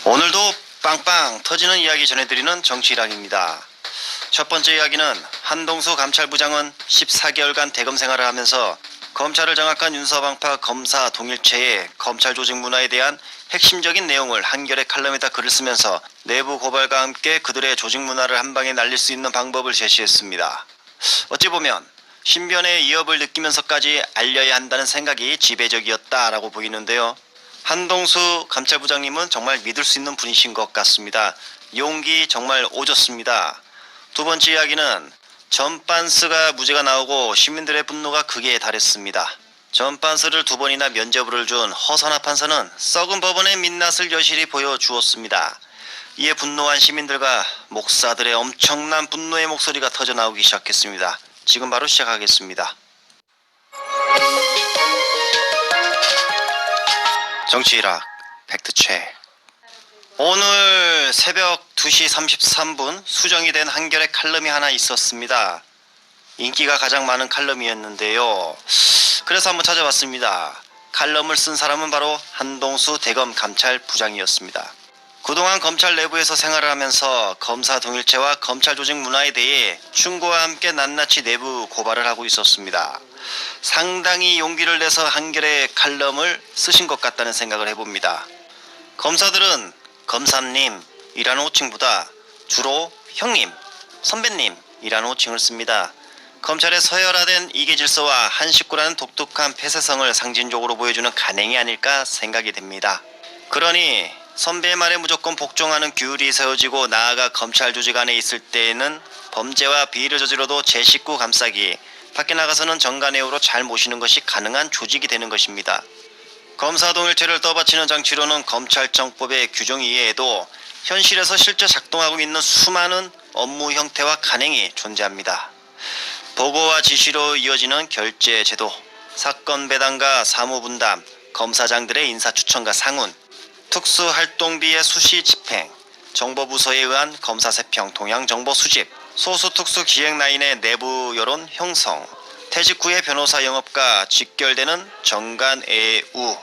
오늘도 빵빵 터지는 이야기 전해드리는 정치일학입니다. 첫 번째 이야기는 한동수 감찰부장은 14개월간 대검 생활을 하면서 검찰을 장악한 윤서방파 검사 동일체의 검찰 조직 문화에 대한 핵심적인 내용을 한겨레 칼럼에다 글을 쓰면서 내부 고발과 함께 그들의 조직 문화를 한 방에 날릴 수 있는 방법을 제시했습니다. 어찌 보면 신변의 위협을 느끼면서까지 알려야 한다는 생각이 지배적이었다라고 보이는데요. 한동수 감찰부장님은 정말 믿을 수 있는 분이신 것 같습니다. 용기 정말 오졌습니다. 두 번째 이야기는 전반스가 무죄가 나오고 시민들의 분노가 극에 달했습니다. 전반스를 두 번이나 면죄부를 준 허선하 판사는 썩은 법원의 민낯을 여실히 보여주었습니다. 이에 분노한 시민들과 목사들의 엄청난 분노의 목소리가 터져나오기 시작했습니다. 지금 바로 시작하겠습니다. 정치일학 팩트체크. 오늘 새벽 2시 33분 수정이 된 한겨레 칼럼이 하나 있었습니다. 인기가 가장 많은 칼럼이었는데요. 그래서 한번 찾아봤습니다. 칼럼을 쓴 사람은 바로 한동수 대검 감찰부장이었습니다. 그동안 검찰 내부에서 생활을 하면서 검사 동일체와 검찰 조직 문화에 대해 충고와 함께 낱낱이 내부 고발을 하고 있었습니다. 상당히 용기를 내서 한겨레 칼럼을 쓰신 것 같다는 생각을 해봅니다. 검사들은 검사님이라는 호칭보다 주로 형님, 선배님이라는 호칭을 씁니다. 검찰의 서열화된 이계질서와 한 식구라는 독특한 폐쇄성을 상징적으로 보여주는 간행이 아닐까 생각이 됩니다. 그러니 선배의 말에 무조건 복종하는 규율이 세워지고 나아가 검찰 조직 안에 있을 때에는 범죄와 비리를 저지러도 제 식구 감싸기, 밖에 나가서는 정관예우로 잘 모시는 것이 가능한 조직이 되는 것입니다. 검사 동일체를 떠받치는 장치로는 검찰청법의 규정 이외에도 현실에서 실제 작동하고 있는 수많은 업무 형태와 간행이 존재합니다. 보고와 지시로 이어지는 결재 제도, 사건 배당과 사무 분담, 검사장들의 인사 추천과 상훈, 특수활동비의 수시 집행, 정보부서에 의한 검사 세평 동향 정보 수집, 소수 특수 기획 라인의 내부 여론 형성, 퇴직 후의 변호사 영업과 직결되는 정관예우,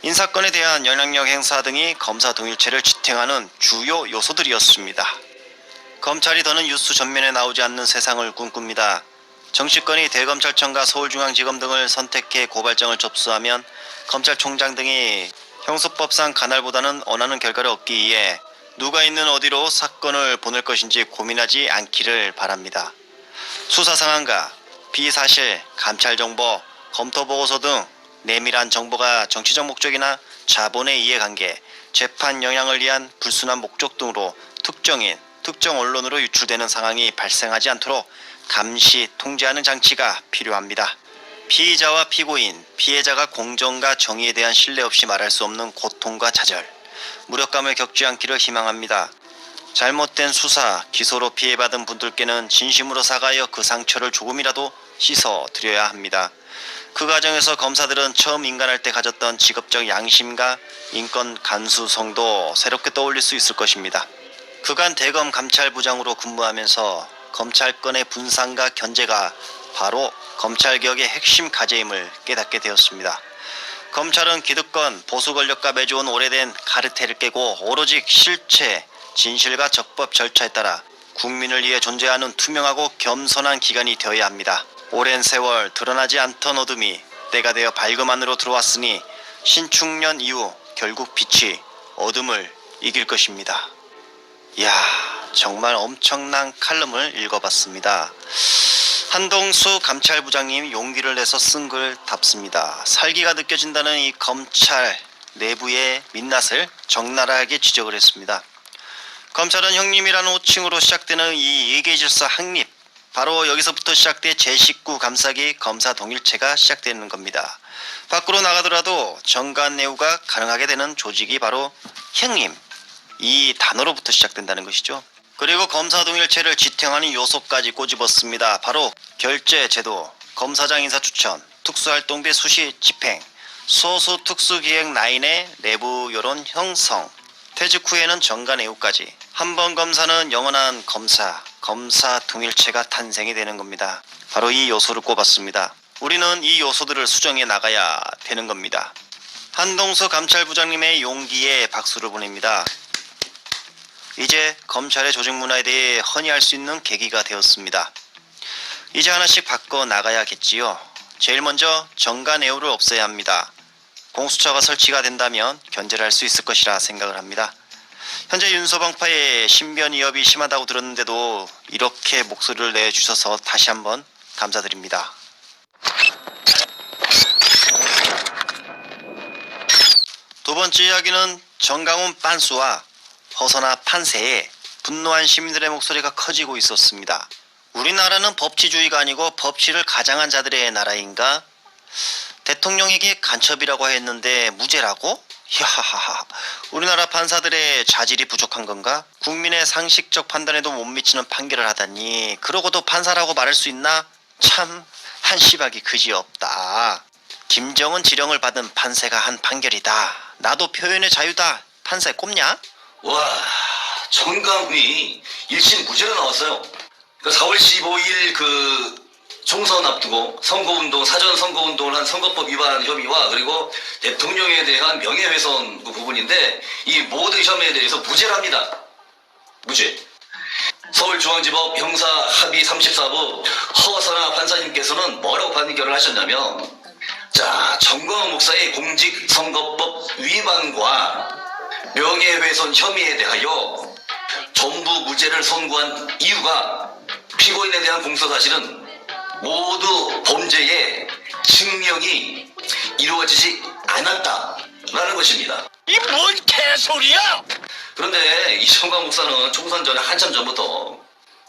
인사권에 대한 영향력 행사 등이 검사 동일체를 지탱하는 주요 요소들이었습니다. 검찰이 더는 뉴스 전면에 나오지 않는 세상을 꿈꿉니다. 정치권이 대검찰청과 서울중앙지검 등을 선택해 고발장을 접수하면 검찰총장 등이 형사법상 가날보다는 원하는 결과를 얻기 위해 누가 있는 어디로 사건을 보낼 것인지 고민하지 않기를 바랍니다. 수사 상황과 비사실, 감찰정보, 검토보고서 등 내밀한 정보가 정치적 목적이나 자본의 이해관계, 재판 영향을 위한 불순한 목적 등으로 특정인, 특정 언론으로 유출되는 상황이 발생하지 않도록 감시, 통제하는 장치가 필요합니다. 피의자와 피고인, 피해자가 공정과 정의에 대한 신뢰 없이 말할 수 없는 고통과 좌절, 무력감을 겪지 않기를 희망합니다. 잘못된 수사, 기소로 피해받은 분들께는 진심으로 사과하여 그 상처를 조금이라도 씻어드려야 합니다. 그 과정에서 검사들은 처음 인간할 때 가졌던 직업적 양심과 인권 간수성도 새롭게 떠올릴 수 있을 것입니다. 그간 대검 감찰부장으로 근무하면서 검찰권의 분산과 견제가 바로 검찰개혁의 핵심 과제임을 깨닫게 되었습니다. 검찰은 기득권, 보수 권력과 맺어온 오래된 카르텔을 깨고 오로지 실체, 진실과 적법 절차에 따라 국민을 위해 존재하는 투명하고 겸손한 기관이 되어야 합니다. 오랜 세월 드러나지 않던 어둠이 때가 되어 밝음 안으로 들어왔으니 신축년 이후 결국 빛이 어둠을 이길 것입니다. 이야, 정말 엄청난 칼럼을 읽어봤습니다. 한동수 감찰부장님 용기를 내서 쓴 글답습니다. 살기가 느껴진다는 이 검찰 내부의 민낯을 적나라하게 지적을 했습니다. 검찰은 형님이라는 호칭으로 시작되는 이 예계질서 확립, 바로 여기서부터 시작돼 제 식구 감싸기 검사 동일체가 시작되는 겁니다. 밖으로 나가더라도 정관예우가 가능하게 되는 조직이 바로 형님, 이 단어로부터 시작된다는 것이죠. 그리고 검사 동일체를 지탱하는 요소까지 꼬집었습니다. 바로 결재 제도, 검사장 인사 추천, 특수활동비 수시 집행, 소수 특수기획 라인의 내부 여론 형성, 퇴직 후에는 정관예우까지. 한 번 검사는 영원한 검사 동일체가 탄생이 되는 겁니다. 바로 이 요소를 꼽았습니다. 우리는 이 요소들을 수정해 나가야 되는 겁니다. 한동수 감찰부장님의 용기에 박수를 보냅니다. 이제 검찰의 조직 문화에 대해 헌의할 수 있는 계기가 되었습니다. 이제 하나씩 바꿔 나가야겠지요. 제일 먼저 정관예우를 없애야 합니다. 공수처가 설치가 된다면 견제를 할 수 있을 것이라 생각을 합니다. 현재 윤서방파의 신변 위협이 심하다고 들었는데도 이렇게 목소리를 내주셔서 다시 한번 감사드립니다. 두 번째 이야기는 정강훈 빤수와 허선아 판세에 분노한 시민들의 목소리가 커지고 있었습니다. 우리나라는 법치주의가 아니고 법치를 가장한 자들의 나라인가? 대통령에게 간첩이라고 했는데 무죄라고? 야하하하. 우리나라 판사들의 자질이 부족한 건가? 국민의 상식적 판단에도 못 미치는 판결을 하다니 그러고도 판사라고 말할 수 있나? 참 한시박이 그지없다. 김정은 지령을 받은 판사가 한 판결이다. 나도 표현의 자유다. 판사에 꼽냐? 와, 정강훈이 1심 무죄로 나왔어요. 그러니까 4월 15일 총선 앞두고 선거운동, 사전 선거운동을 한 선거법 위반 혐의와 그리고 대통령에 대한 명예훼손 그 부분인데 이 모든 혐의에 대해서 무죄를 합니다. 무죄. 서울중앙지법 형사 합의 34부 허선아 판사님께서는 뭐라고 판결을 하셨냐면, 자, 정광훈 목사의 공직선거법 위반과 명예훼손 혐의에 대하여 전부 무죄를 선고한 이유가 피고인에 대한 공소사실은 모두 범죄의 증명이 이루어지지 않았다라는 것입니다. 이 뭔 개소리야! 그런데 이정광 목사는 총선 전에 한참 전부터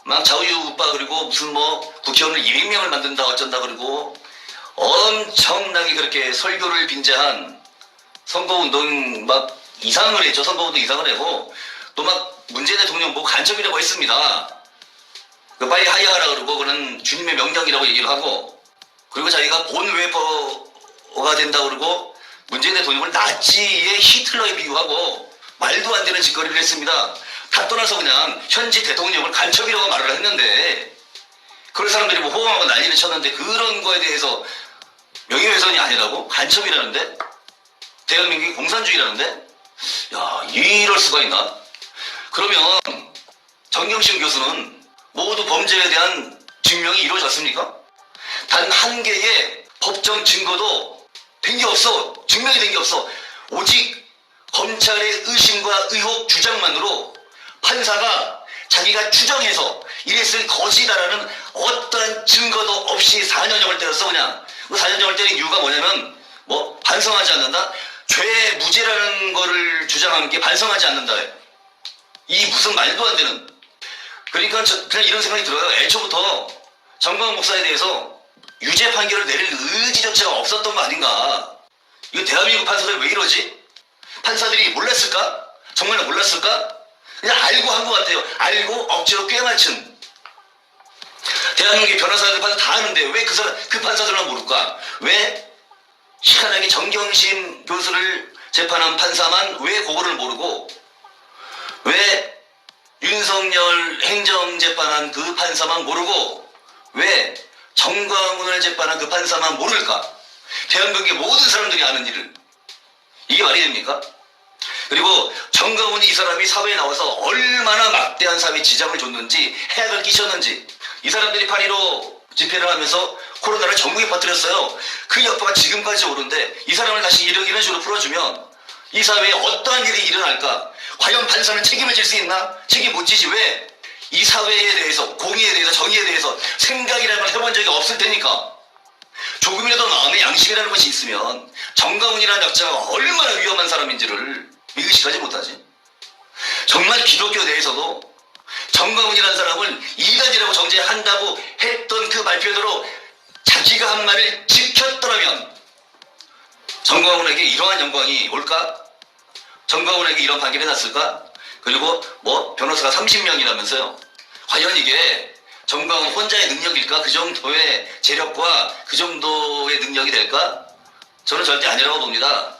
막 좌우유우빠 그리고 무슨 국회의원을 200명을 만든다 어쩐다 그리고 엄청나게 그렇게 설교를 빈자한 선거운동 막 이상을 했죠. 선거운동 이상을 하고 또 막 문재인 대통령 간첩이라고 했습니다. 빨리 하야하라 그러고 그는 주님의 명령이라고 얘기를 하고, 그리고 자기가 본 웨퍼가 된다 그러고 문재인 대통령을 나치의 히틀러에 비유하고 말도 안 되는 짓거리를 했습니다. 다 떠나서 그냥 현지 대통령을 간첩이라고 말을 했는데 그런 사람들이 호응하고 난리를 쳤는데 그런 거에 대해서 명예훼손이 아니라고? 간첩이라는데? 대한민국이 공산주의라는데? 야, 이럴 수가 있나? 그러면 정경심 교수는 모두 범죄에 대한 증명이 이루어졌습니까? 단 한 개의 법정 증거도 된 게 없어. 증명이 된 게 없어. 오직 검찰의 의심과 의혹 주장만으로 판사가 자기가 추정해서 이랬을 것이다라는 어떠한 증거도 없이 4년형을 때렸어. 그냥 4년형을 때린 이유가 뭐냐면 반성하지 않는다? 죄 무죄라는 거를 주장하는 게 반성하지 않는다. 이 무슨 말도 안 되는. 그러니까 그냥 이런 생각이 들어요. 애초부터 정광훈 목사에 대해서 유죄 판결을 내릴 의지조차가 없었던 거 아닌가. 이거 대한민국 판사들 왜 이러지? 판사들이 몰랐을까? 정말 몰랐을까? 그냥 알고 한 것 같아요. 알고 억지로 꿰맞춘. 대한민국의 변호사들 판사 다 아는데 왜 그 판사들만 모를까? 왜 희한하게 정경심 교수를 재판한 판사만 왜 그거를 모르고, 왜 윤석열 행정재판한 그 판사만 모르고 왜 정광훈을 재판한 그 판사만 모를까? 대한민국의 모든 사람들이 아는 일을. 이게 말이 됩니까? 그리고 정광훈이 이 사람이 사회에 나와서 얼마나 막대한 사회에 지장을 줬는지, 해악을 끼쳤는지, 이 사람들이 8.15 집회를 하면서 코로나를 전국에 퍼뜨렸어요. 그 여파가 지금까지 오는데 이 사람을 다시 이런 식으로 풀어주면 이 사회에 어떠한 일이 일어날까? 과연 판사는 책임을 질 수 있나? 책임 못 지지. 왜? 이 사회에 대해서, 공의에 대해서, 정의에 대해서 생각이라는 걸 해본 적이 없을 테니까. 조금이라도 마음에 양심이라는 것이 있으면 정광훈이라는 약자가 얼마나 위험한 사람인지를 의식하지 못하지. 정말 기독교 내에서도 정광훈이라는 사람을 이단이라고 정죄한다고 했던 그 발표대로 자기가 한 말을 지켰더라면 정광훈에게 이러한 영광이 올까? 정광훈에게 이런 판결이 났을까? 그리고 변호사가 30명이라면서요. 과연 이게 정광훈 혼자의 능력일까? 그 정도의 재력과 그 정도의 능력이 될까? 저는 절대 아니라고 봅니다.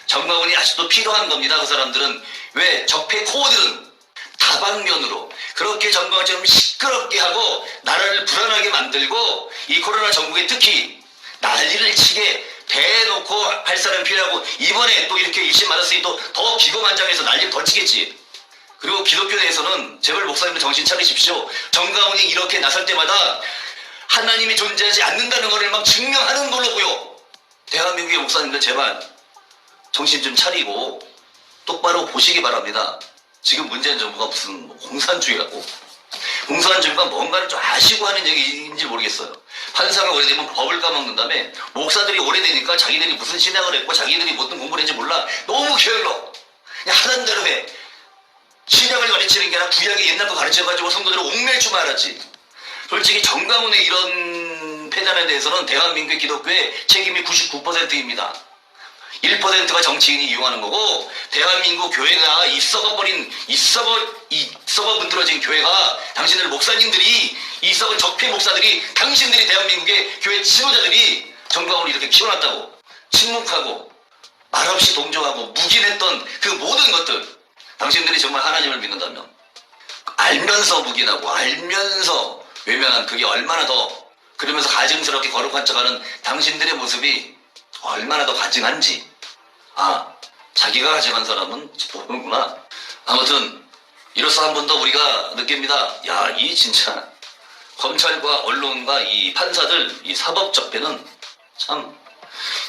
정광훈이 아직도 필요한 겁니다. 그 사람들은. 왜? 적폐 코어들은 다방면으로 그렇게 정광훈처럼 시끄럽게 하고 나라를 불안하게 만들고 이 코로나 전국에 특히 난리를 치게 대놓고 할 사람 필요하고, 이번에 또 이렇게 1심 맞았으니 또 더 기고만장해서 난리 더 치겠지. 그리고 기독교 내에서는 제발 목사님들 정신 차리십시오. 정가훈이 이렇게 나설 때마다 하나님이 존재하지 않는다는 것을 막 증명하는 걸로 보여. 대한민국의 목사님들 제발 정신 좀 차리고 똑바로 보시기 바랍니다. 지금 문재인 정부가 무슨 공산주의라고. 공산주의가 뭔가를 좀 아시고 하는 얘기인지 모르겠어요. 판사가 오래되면 법을 까먹는 다음에 목사들이 오래되니까 자기들이 무슨 신앙을 했고 자기들이 무슨 공부를 했는지 몰라. 너무 게을러. 그냥 하는 대로 해. 신약을 가르치는 게 아니라 구약의 옛날 거 가르쳐가지고 성도들을 옥낼 줄 알았지. 솔직히 정강훈의 이런 패단에 대해서는 대한민국의 기독교의 책임이 99%입니다. 1%가 정치인이 이용하는 거고, 대한민국 교회가 이 썩어 문드러진 교회가, 당신들 목사님들이, 이 썩은 적폐 목사들이, 당신들이 대한민국의 교회 지도자들이 정강훈을 이렇게 키워놨다고. 침묵하고 말없이 동정하고 묵인했던 그 모든 것들, 당신들이 정말 하나님을 믿는다면 알면서 묵인하고 알면서 외면한 그게 얼마나 더, 그러면서 가증스럽게 거룩한 척하는 당신들의 모습이 얼마나 더 가증한지, 자기가 가증한 사람은 모르는구나. 아무튼 이로써 한 번 더 우리가 느낍니다. 야, 이 진짜 검찰과 언론과 이 판사들, 이 사법적폐는 참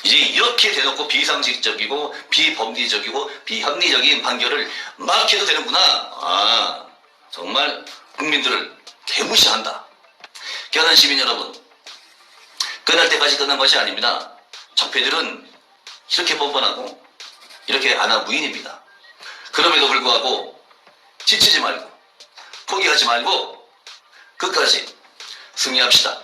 이제 이렇게 대놓고 비상식적이고 비법리적이고 비합리적인 판결을 막 해도 되는구나. 정말 국민들을 개무시한다. 귀하는 시민 여러분, 끝날 때까지 끝난 것이 아닙니다. 적폐들은 이렇게 뻔뻔하고 이렇게 안하무인입니다. 그럼에도 불구하고 지치지 말고 포기하지 말고 끝까지 승리합시다.